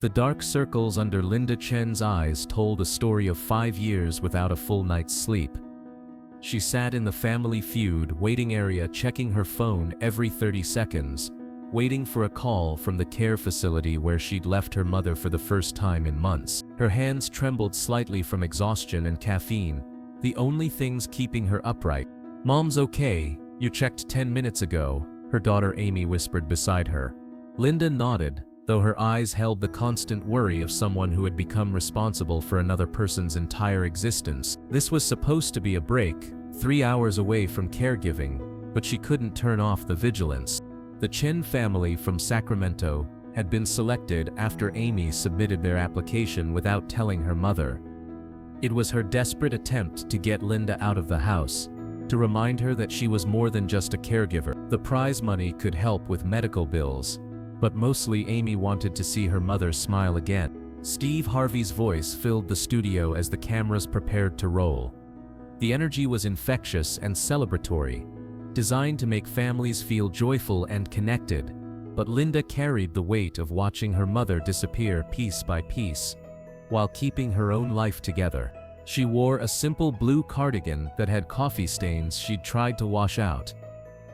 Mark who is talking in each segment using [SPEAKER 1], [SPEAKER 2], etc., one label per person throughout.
[SPEAKER 1] The dark circles under Linda Chen's eyes told a story of 5 years without a full night's sleep. She sat in the Family Feud waiting area checking her phone every 30 seconds, waiting for a call from the care facility where she'd left her mother for the first time in months. Her hands trembled slightly from exhaustion and caffeine, the only things keeping her upright. "Mom's okay, you checked 10 minutes ago," her daughter Amy whispered beside her. Linda nodded, though her eyes held the constant worry of someone who had become responsible for another person's entire existence. This was supposed to be a break, 3 hours away from caregiving, but she couldn't turn off the vigilance. The Chen family from Sacramento had been selected after Amy submitted their application without telling her mother. It was her desperate attempt to get Linda out of the house, to remind her that she was more than just a caregiver. The prize money could help with medical bills, but mostly Amy wanted to see her mother smile again. Steve Harvey's voice filled the studio as the cameras prepared to roll. The energy was infectious and celebratory, designed to make families feel joyful and connected, but Linda carried the weight of watching her mother disappear piece by piece, while keeping her own life together. She wore a simple blue cardigan that had coffee stains she'd tried to wash out.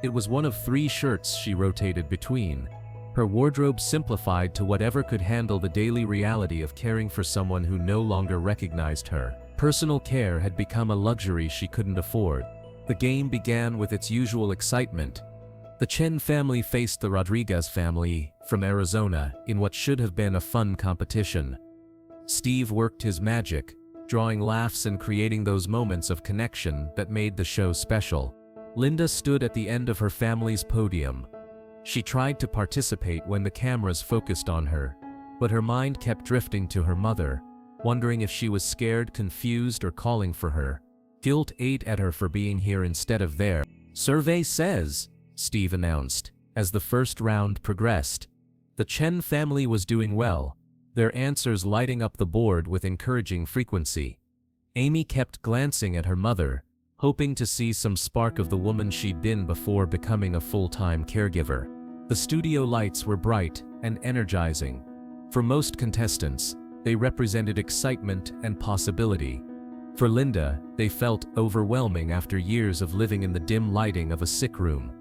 [SPEAKER 1] It was one of 3 shirts she rotated between. Her wardrobe simplified to whatever could handle the daily reality of caring for someone who no longer recognized her. Personal care had become a luxury she couldn't afford. The game began with its usual excitement. The Chen family faced the Rodriguez family from Arizona in what should have been a fun competition. Steve worked his magic, drawing laughs and creating those moments of connection that made the show special. Linda stood at the end of her family's podium. She tried to participate when the cameras focused on her, but her mind kept drifting to her mother, wondering if she was scared, confused, or calling for her. Guilt ate at her for being here instead of there. "Survey says," Steve announced, as the first round progressed. The Chen family was doing well, their answers lighting up the board with encouraging frequency. Amy kept glancing at her mother, hoping to see some spark of the woman she'd been before becoming a full-time caregiver. The studio lights were bright and energizing. For most contestants, they represented excitement and possibility. For Linda, they felt overwhelming after years of living in the dim lighting of a sick room,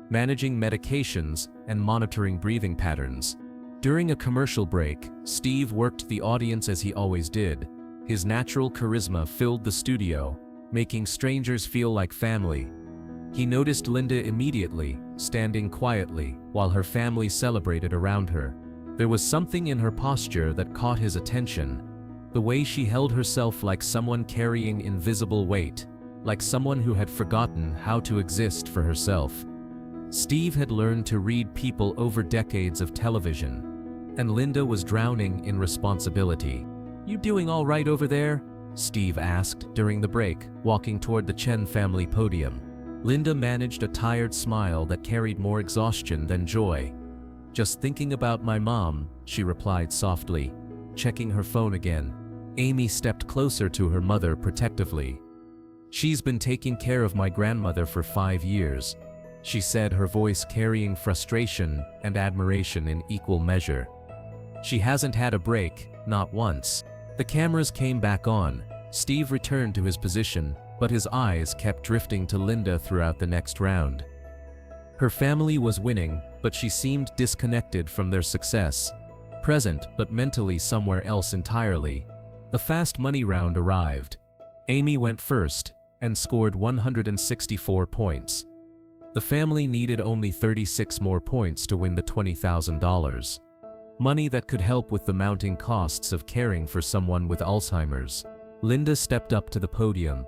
[SPEAKER 1] managing medications and monitoring breathing patterns. During a commercial break, Steve worked the audience as he always did. His natural charisma filled the studio, making strangers feel like family. He noticed Linda immediately, standing quietly, while her family celebrated around her. There was something in her posture that caught his attention. The way she held herself like someone carrying invisible weight, like someone who had forgotten how to exist for herself. Steve had learned to read people over decades of television, and Linda was drowning in responsibility. "You doing all right over there?" Steve asked during the break, walking toward the Chen family podium. Linda managed a tired smile that carried more exhaustion than joy. "Just thinking about my mom," she replied softly, checking her phone again. Amy stepped closer to her mother protectively. "She's been taking care of my grandmother for 5 years," she said, her voice carrying frustration and admiration in equal measure. "She hasn't had a break, not once." The cameras came back on. Steve returned to his position, but his eyes kept drifting to Linda throughout the next round. Her family was winning, but she seemed disconnected from their success, present but mentally somewhere else entirely. The fast money round arrived. Amy went first and scored 164 points. The family needed only 36 more points to win the $20,000. Money that could help with the mounting costs of caring for someone with Alzheimer's. Linda stepped up to the podium.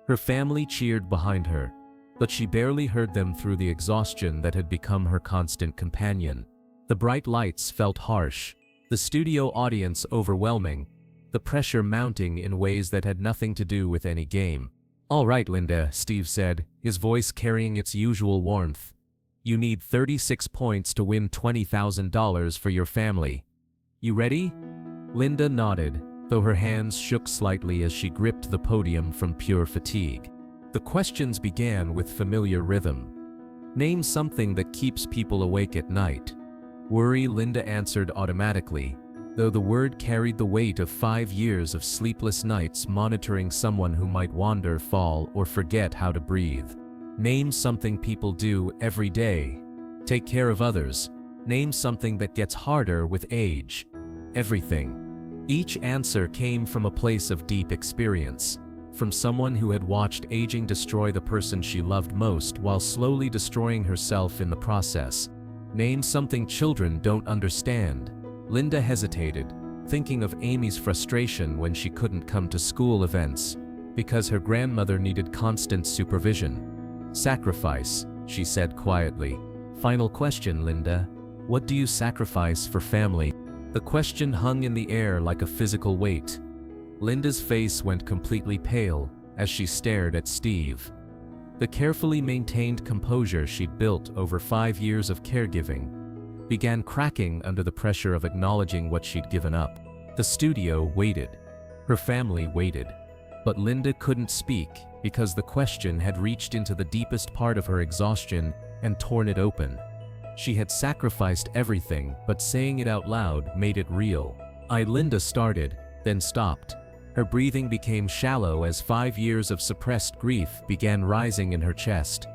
[SPEAKER 1] Her family cheered behind her, but she barely heard them through the exhaustion that had become her constant companion. The bright lights felt harsh, the studio audience overwhelming, the pressure mounting in ways that had nothing to do with any game. "All right, Linda," Steve said, his voice carrying its usual warmth. "You need 36 points to win $20,000 for your family. You ready?" Linda nodded, though her hands shook slightly as she gripped the podium from pure fatigue. The questions began with familiar rhythm. "Name something that keeps people awake at night." Worry, Linda answered automatically. though the word carried the weight of 5 years of sleepless nights monitoring someone who might wander, fall, or forget how to breathe. Name something people do every day. Take care of others. Name something that gets harder with age. Everything. Each answer came from a place of deep experience, from someone who had watched aging destroy the person she loved most while slowly destroying herself in the process. Name something children don't understand. Linda hesitated, thinking of Amy's frustration when she couldn't come to school events because her grandmother needed constant supervision. Sacrifice, she said quietly. Final question, Linda. What do you sacrifice for family? The question hung in the air like a physical weight. Linda's face went completely pale as she stared at Steve. The carefully maintained composure she'd built over 5 years of caregiving began cracking under the pressure of acknowledging what she'd given up. The studio waited. Her family waited. But Linda couldn't speak because the question had reached into the deepest part of her exhaustion and torn it open. She had sacrificed everything, but saying it out loud made it real. Linda started, then stopped. Her breathing became shallow as 5 years of suppressed grief began rising in her chest.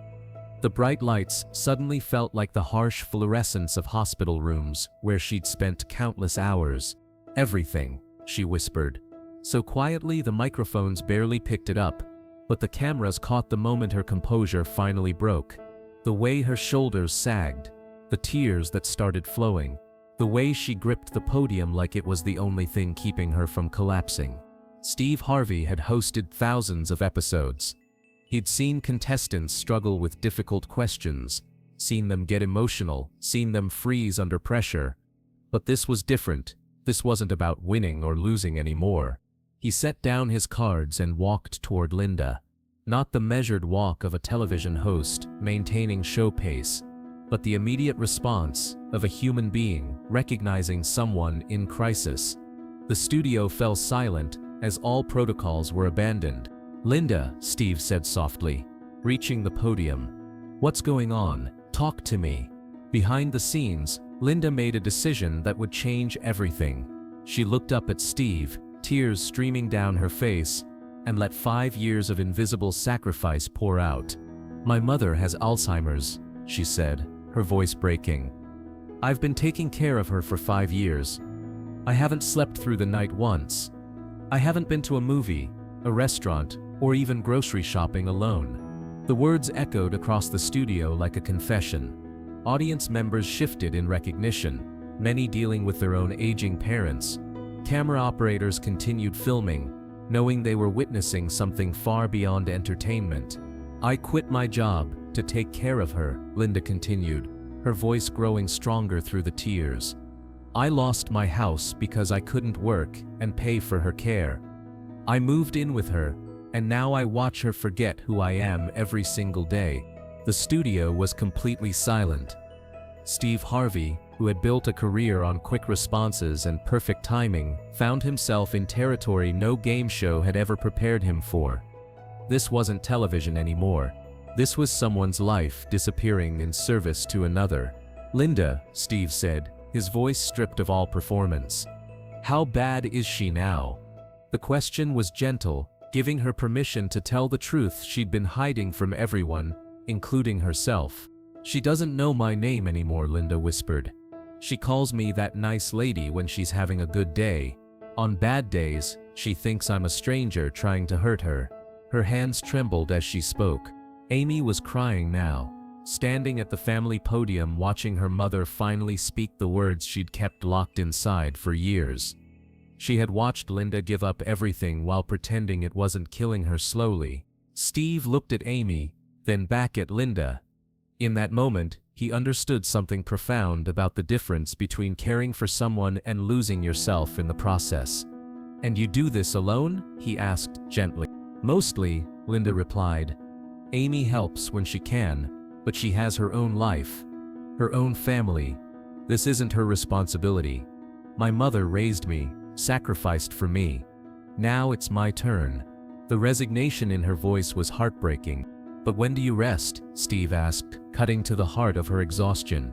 [SPEAKER 1] The bright lights suddenly felt like the harsh fluorescence of hospital rooms where she'd spent countless hours. Everything, she whispered. So quietly the microphones barely picked it up, but the cameras caught the moment her composure finally broke. The way her shoulders sagged, the tears that started flowing, the way she gripped the podium like it was the only thing keeping her from collapsing. Steve Harvey had hosted thousands of episodes. He'd seen contestants struggle with difficult questions, seen them get emotional, seen them freeze under pressure. But this was different. This wasn't about winning or losing anymore. He set down his cards and walked toward Linda. Not the measured walk of a television host, maintaining show pace, but the immediate response of a human being recognizing someone in crisis. The studio fell silent as all protocols were abandoned. Linda, Steve said softly, reaching the podium. What's going on? Talk to me. Behind the scenes, Linda made a decision that would change everything. She looked up at Steve, tears streaming down her face, and let 5 years of invisible sacrifice pour out. My mother has Alzheimer's, she said, her voice breaking. I've been taking care of her for 5 years. I haven't slept through the night once. I haven't been to a movie, a restaurant, or even grocery shopping alone. The words echoed across the studio like a confession. Audience members shifted in recognition, many dealing with their own aging parents. Camera operators continued filming, knowing they were witnessing something far beyond entertainment. I quit my job to take care of her, Linda continued, her voice growing stronger through the tears. I lost my house because I couldn't work and pay for her care. I moved in with her, and now I watch her forget who I am every single day. The studio was completely silent. Steve Harvey, who had built a career on quick responses and perfect timing, found himself in territory no game show had ever prepared him for. This wasn't television anymore. This was someone's life disappearing in service to another. Linda, Steve said, his voice stripped of all performance. How bad is she now? The question was gentle, giving her permission to tell the truth she'd been hiding from everyone, including herself. She doesn't know my name anymore, Linda whispered. She calls me that nice lady when she's having a good day. On bad days, she thinks I'm a stranger trying to hurt her. Her hands trembled as she spoke. Amy was crying now, standing at the family podium watching her mother finally speak the words she'd kept locked inside for years. She had watched Linda give up everything while pretending it wasn't killing her slowly. Steve looked at Amy, then back at Linda. In that moment, he understood something profound about the difference between caring for someone and losing yourself in the process. And you do this alone? He asked gently. Mostly, Linda replied. Amy helps when she can, but she has her own life, her own family. This isn't her responsibility. My mother raised me, sacrificed for me. Now it's my turn. The resignation in her voice was heartbreaking. But when do you rest? Steve asked, cutting to the heart of her exhaustion.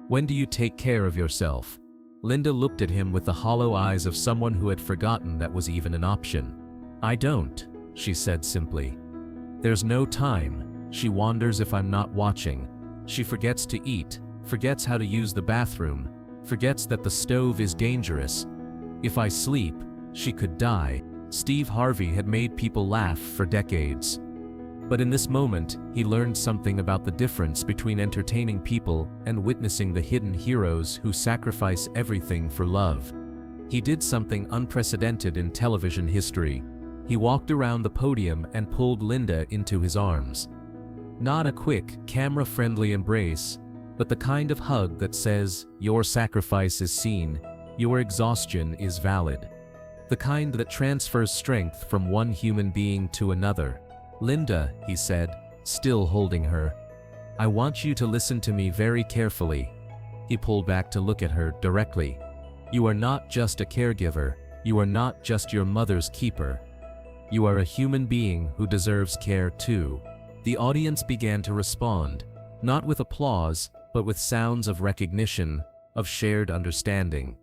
[SPEAKER 1] When do you take care of yourself? Linda looked at him with the hollow eyes of someone who had forgotten that was even an option. "I don't," she said simply. "There's no time. She wanders if I'm not watching. She forgets to eat, forgets how to use the bathroom, forgets that the stove is dangerous. If I sleep, she could die." Steve Harvey had made people laugh for decades. But in this moment, he learned something about the difference between entertaining people and witnessing the hidden heroes who sacrifice everything for love. He did something unprecedented in television history. He walked around the podium and pulled Linda into his arms. Not a quick, camera-friendly embrace, but the kind of hug that says, "Your sacrifice is seen, your exhaustion is valid." The kind that transfers strength from one human being to another. "Linda," he said, still holding her, "I want you to listen to me very carefully." He pulled back to look at her directly. "You are not just a caregiver, you are not just your mother's keeper. You are a human being who deserves care too." The audience began to respond, not with applause, but with sounds of recognition, of shared understanding.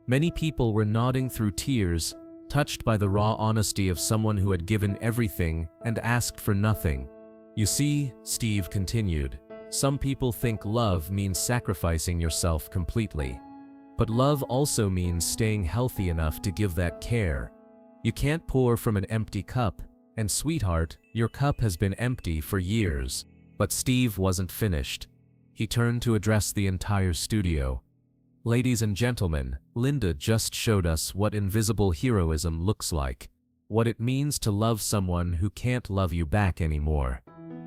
[SPEAKER 1] Many people were nodding through tears, touched by the raw honesty of someone who had given everything and asked for nothing. "You see," Steve continued, "some people think love means sacrificing yourself completely. But love also means staying healthy enough to give that care. You can't pour from an empty cup, and sweetheart, your cup has been empty for years." But Steve wasn't finished. He turned to address the entire studio. "Ladies and gentlemen, Linda just showed us what invisible heroism looks like. What it means to love someone who can't love you back anymore.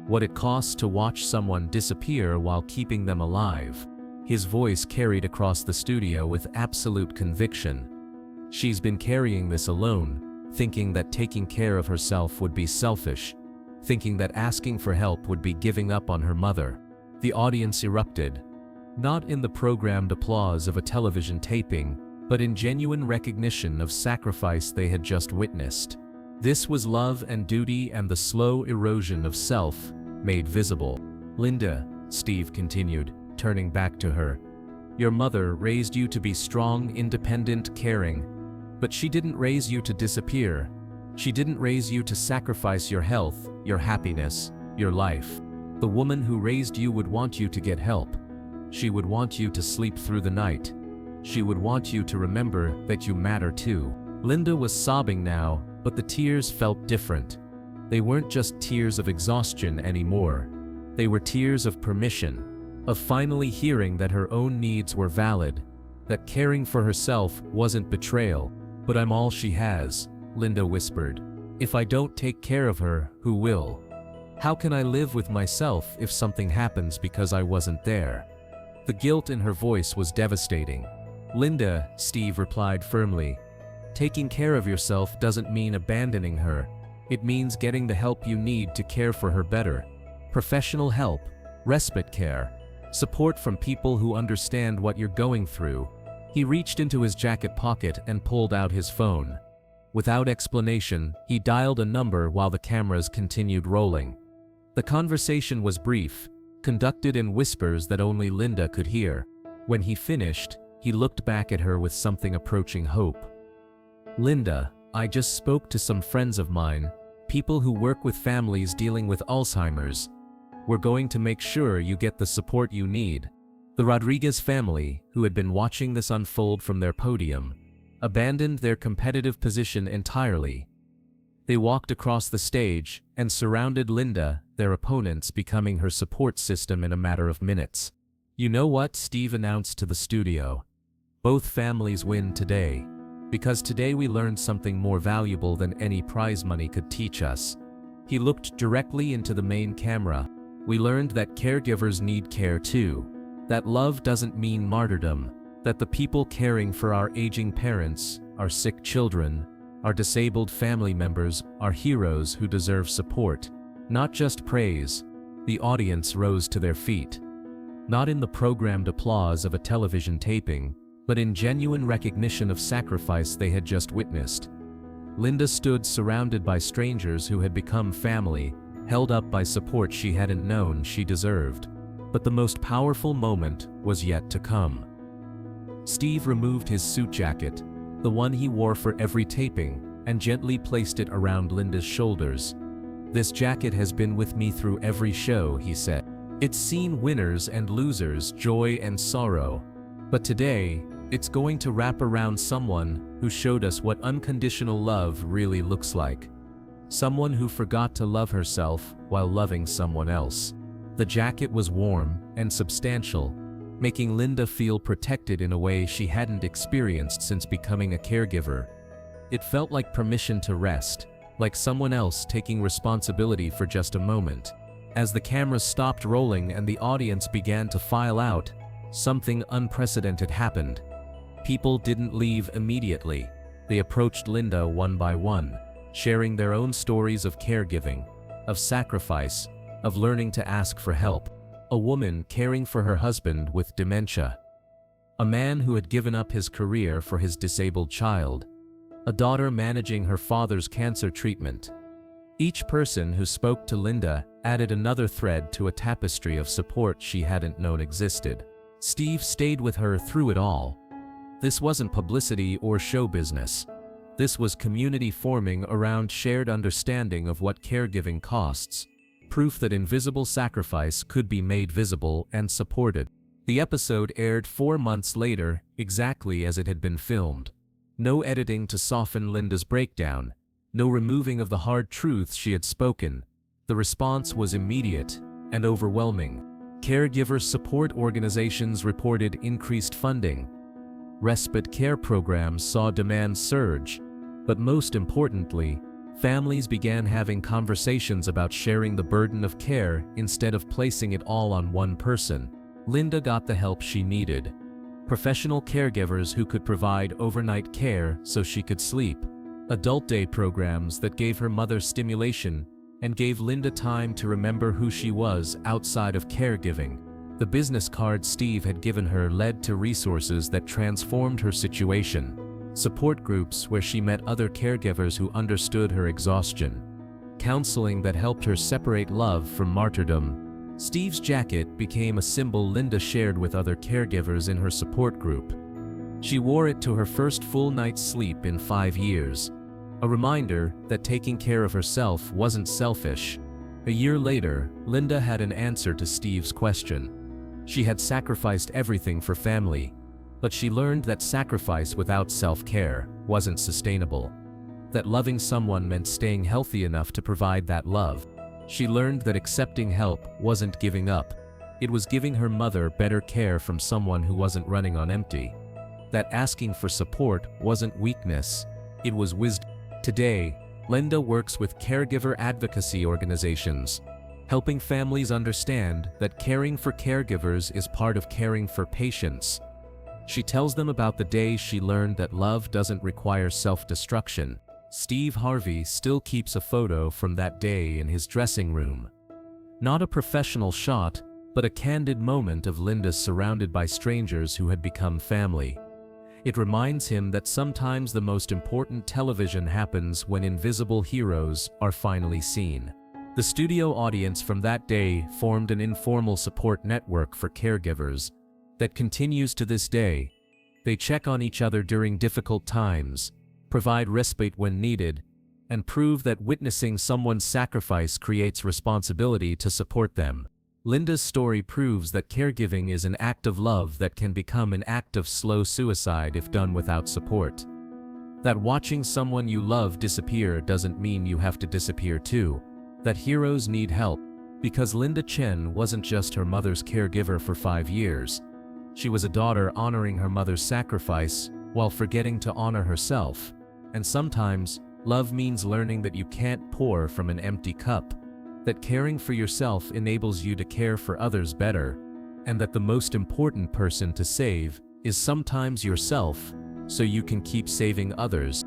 [SPEAKER 1] What it costs to watch someone disappear while keeping them alive." His voice carried across the studio with absolute conviction. "She's been carrying this alone, thinking that taking care of herself would be selfish, thinking that asking for help would be giving up on her mother." The audience erupted. Not in the programmed applause of a television taping, but in genuine recognition of sacrifice they had just witnessed. This was love and duty and the slow erosion of self, made visible. "Linda," Steve continued, turning back to her, "your mother raised you to be strong, independent, caring. But she didn't raise you to disappear. She didn't raise you to sacrifice your health, your happiness, your life. The woman who raised you would want you to get help. She would want you to sleep through the night. She would want you to remember that you matter too." Linda was sobbing now, but the tears felt different. They weren't just tears of exhaustion anymore. They were tears of permission, of finally hearing that her own needs were valid, that caring for herself wasn't betrayal. "But I'm all she has," Linda whispered. "If I don't take care of her, who will? How can I live with myself if something happens because I wasn't there?" The guilt in her voice was devastating. "Linda," Steve replied firmly, "taking care of yourself doesn't mean abandoning her. It means getting the help you need to care for her better. Professional help, respite care, support from people who understand what you're going through." He reached into his jacket pocket and pulled out his phone. Without explanation, he dialed a number while the cameras continued rolling. The conversation was brief, conducted in whispers that only Linda could hear. When he finished, he looked back at her with something approaching hope. "Linda, I just spoke to some friends of mine, people who work with families dealing with Alzheimer's. We're going to make sure you get the support you need." The Rodriguez family, who had been watching this unfold from their podium, abandoned their competitive position entirely. They walked across the stage and surrounded Linda, their opponents becoming her support system in a matter of minutes. "You know what?" Steve announced to the studio. "Both families win today. Because today we learned something more valuable than any prize money could teach us." He looked directly into the main camera. "We learned that caregivers need care too. That love doesn't mean martyrdom. That the people caring for our aging parents, our sick children, our disabled family members are heroes who deserve support, not just praise." The audience rose to their feet. Not in the programmed applause of a television taping, but in genuine recognition of sacrifice they had just witnessed. Linda stood surrounded by strangers who had become family, held up by support she hadn't known she deserved. But the most powerful moment was yet to come. Steve removed his suit jacket, the one he wore for every taping, and gently placed it around Linda's shoulders. "This jacket has been with me through every show," he said. "It's seen winners and losers, joy and sorrow. But today, it's going to wrap around someone who showed us what unconditional love really looks like. Someone who forgot to love herself while loving someone else." The jacket was warm and substantial, making Linda feel protected in a way she hadn't experienced since becoming a caregiver. It felt like permission to rest, like someone else taking responsibility for just a moment. As the camera stopped rolling and the audience began to file out, something unprecedented happened. People didn't leave immediately. They approached Linda one by one, sharing their own stories of caregiving, of sacrifice, of learning to ask for help. A woman caring for her husband with dementia. A man who had given up his career for his disabled child. A daughter managing her father's cancer treatment. Each person who spoke to Linda added another thread to a tapestry of support she hadn't known existed. Steve stayed with her through it all. This wasn't publicity or show business. This was community forming around shared understanding of what caregiving costs. Proof that invisible sacrifice could be made visible and supported. The episode aired 4 months later, exactly as it had been filmed. No editing to soften Linda's breakdown. No removing of the hard truths she had spoken. The response was immediate and overwhelming. Caregiver support organizations reported increased funding. Respite care programs saw demand surge. But most importantly, families began having conversations about sharing the burden of care instead of placing it all on one person. Linda got the help she needed. Professional caregivers who could provide overnight care so she could sleep. Adult day programs that gave her mother stimulation and gave Linda time to remember who she was outside of caregiving. The business card Steve had given her led to resources that transformed her situation. Support groups where she met other caregivers who understood her exhaustion. Counseling that helped her separate love from martyrdom. Steve's jacket became a symbol Linda shared with other caregivers in her support group. She wore it to her first full night's sleep in 5 years. A reminder that taking care of herself wasn't selfish. A year later, Linda had an answer to Steve's question. She had sacrificed everything for family. But she learned that sacrifice without self-care wasn't sustainable. That loving someone meant staying healthy enough to provide that love. She learned that accepting help wasn't giving up. It was giving her mother better care from someone who wasn't running on empty. That asking for support wasn't weakness, it was wisdom. Today, Linda works with caregiver advocacy organizations, helping families understand that caring for caregivers is part of caring for patients. She tells them about the day she learned that love doesn't require self-destruction. Steve Harvey still keeps a photo from that day in his dressing room. Not a professional shot, but a candid moment of Linda surrounded by strangers who had become family. It reminds him that sometimes the most important television happens when invisible heroes are finally seen. The studio audience from that day formed an informal support network for caregivers that continues to this day. They check on each other during difficult times, provide respite when needed, and prove that witnessing someone's sacrifice creates responsibility to support them. Linda's story proves that caregiving is an act of love that can become an act of slow suicide if done without support. That watching someone you love disappear doesn't mean you have to disappear too. That heroes need help, because Linda Chen wasn't just her mother's caregiver for 5 years. She was a daughter honoring her mother's sacrifice while forgetting to honor herself. And sometimes, love means learning that you can't pour from an empty cup. That caring for yourself enables you to care for others better. And that the most important person to save is sometimes yourself, so you can keep saving others.